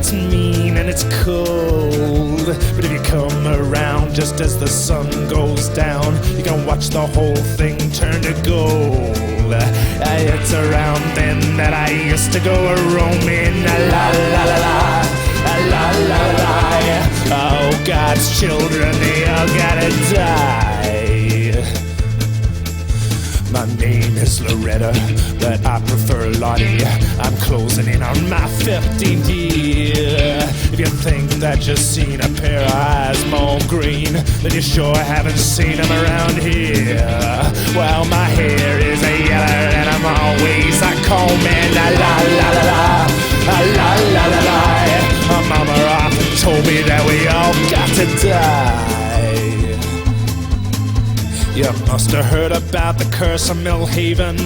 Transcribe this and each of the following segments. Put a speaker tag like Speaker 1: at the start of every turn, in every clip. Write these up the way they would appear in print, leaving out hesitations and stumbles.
Speaker 1: it's mean and it's cold. But if you come around just as the sun goes down, you can watch the whole thing turn to gold. It's around then that I used to go a-roaming. La la la la, la la la. Oh, God's children, they all gotta die. My name is Loretta, but I prefer Lottie. I'm closing in on my 15th year. If you think that you've seen a pair of eyes more green, then you sure haven't seen them around here. Well, my hair is a yeller and I'm always a combing. La la la la la, la la la la. My mama often told me that we all got to die. You must have heard about the curse of Millhaven,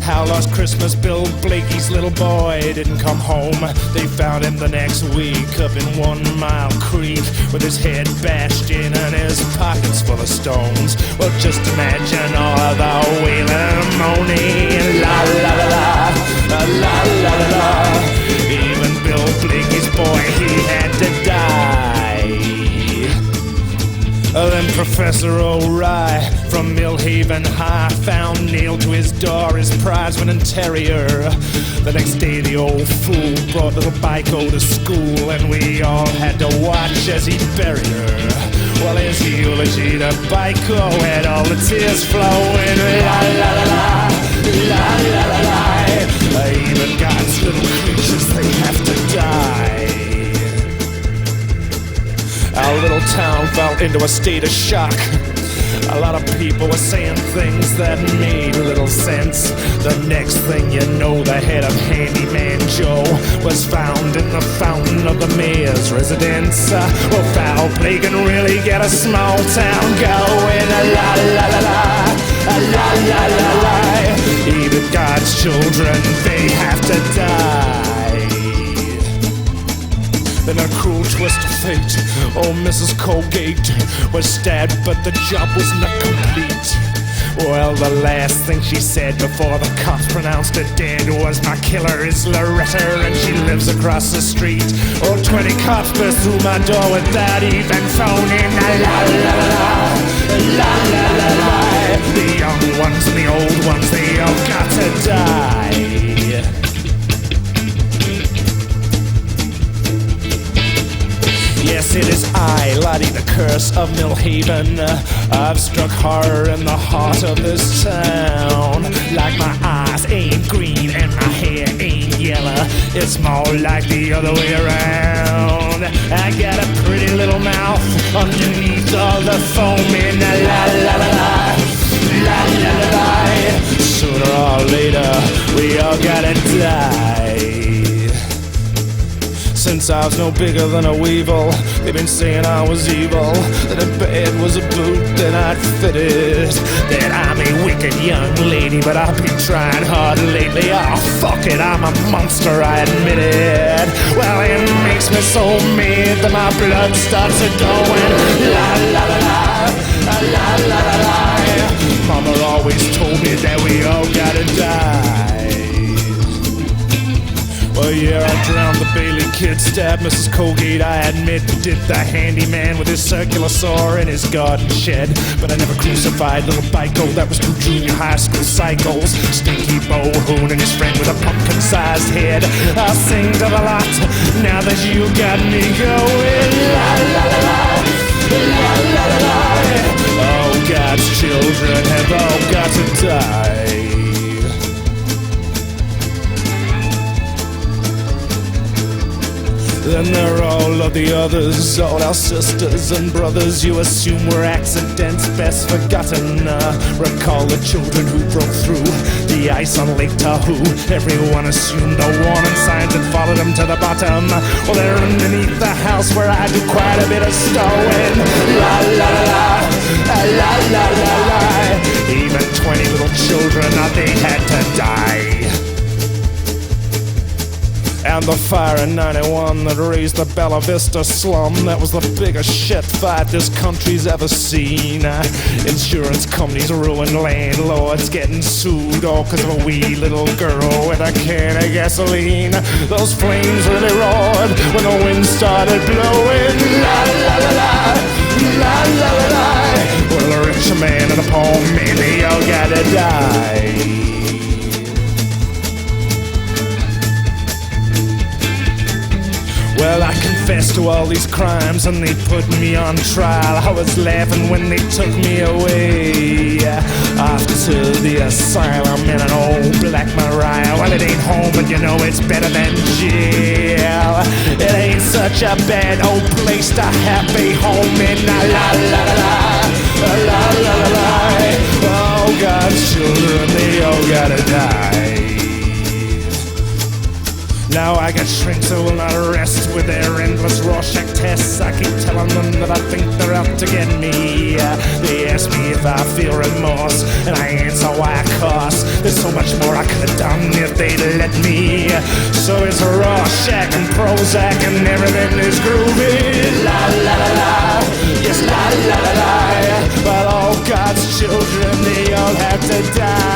Speaker 1: how last Christmas Bill Blakey's little boy didn't come home. They found him the next week up in 1 Mile Creek with his head bashed in and his pockets full of stones. Well, just imagine all of the wailing and moaning. La la la la, la la la la. Even Bill Blakey's boy, he had to die. Then Professor O'Rye from Millhaven High found nailed to his door his prize-winning terrier. The next day the old fool brought little Biko to school, and we all had to watch as he buried her. Well, his eulogy to Biko had all the tears flowing. La la la la, la la la la. Even God's little creatures, they have to die. Our little town fell into a state of shock. A lot of people were saying things that made little sense. The next thing you know, the head of Handyman Joe was found in the fountain of the mayor's residence. Well, foul play can really get a small town going. La la la la, la la la la. Even God's children, they have to die. Then a cruel twist of fate, oh, Mrs. Colgate was stabbed, but the job was not complete. Well, the last thing she said before the cops pronounced her dead was, my killer is Loretta and she lives across the street. Oh, 20 cops burst through my door without even phoning. La la la la, la la la la. The young ones and the old ones, they all got to die. Yes, it is I, Lottie, the curse of Millhaven. I've struck horror in the heart of this town. Like my eyes ain't green and my hair ain't yellow, it's more like the other way around. I got a pretty little mouth underneath all the foaming. La la la la, la la la la. Sooner or later, we all gotta die. Since I was no bigger than a weevil, they've been saying I was evil, that a bed was a boot that I'd fitted, that I'm a wicked young lady, but I've been trying hard lately. Oh, fuck it, I'm a monster, I admit it. Well, it makes me so mad that my blood starts a-going. La la la la, la la la la. Mama always told me that we all gotta die. Well, yeah, I drowned the Bailey kid, stabbed Mrs. Colgate, I admit, did the handyman with his circular saw in his garden shed. But I never crucified little Biko, that was 2 junior high school cycles. Stinky Bo-Hoon and his friend with a pumpkin-sized head. I'll sing to the lot, now that you got me going. La la la la, la la la la. Oh, God's children have all got to die. Then there are all of the others, all our sisters and brothers you assume were accidents best forgotten. Recall the children who broke through the ice on Lake Tahoe. Everyone assumed the warning signs and followed them to the bottom. Well, they're underneath the house where I do quite a bit of stowing. La la la la, la la la la. Even 20 little children, they had to die. And the fire in 91 that raised the Bella Vista slum, that was the biggest shit fight this country's ever seen. Insurance companies ruined landlords getting sued all because of a wee little girl with a can of gasoline. Those flames really roared when the wind started blowing. La la la la, la la la la. Well, a rich man and a poor man, they all gotta die. Well, I confessed to all these crimes and they put me on trial. I was laughing when they took me away off to the asylum in an old Black Maria. Well, it ain't home, but you know it's better than jail. It ain't such a bad old place to have a home in. La la la la, la la la la. Oh, God's children, they all gotta die. Now I got shrinks who will not rest with their endless Rorschach tests. I keep telling them that I think they're out to get me. They ask me if I feel remorse, and I answer why I cuss. There's so much more I could have done if they'd let me. So it's Rorschach and Prozac and everything is groovy. La la la la, yes la la la la. But all God's children, they all have to die.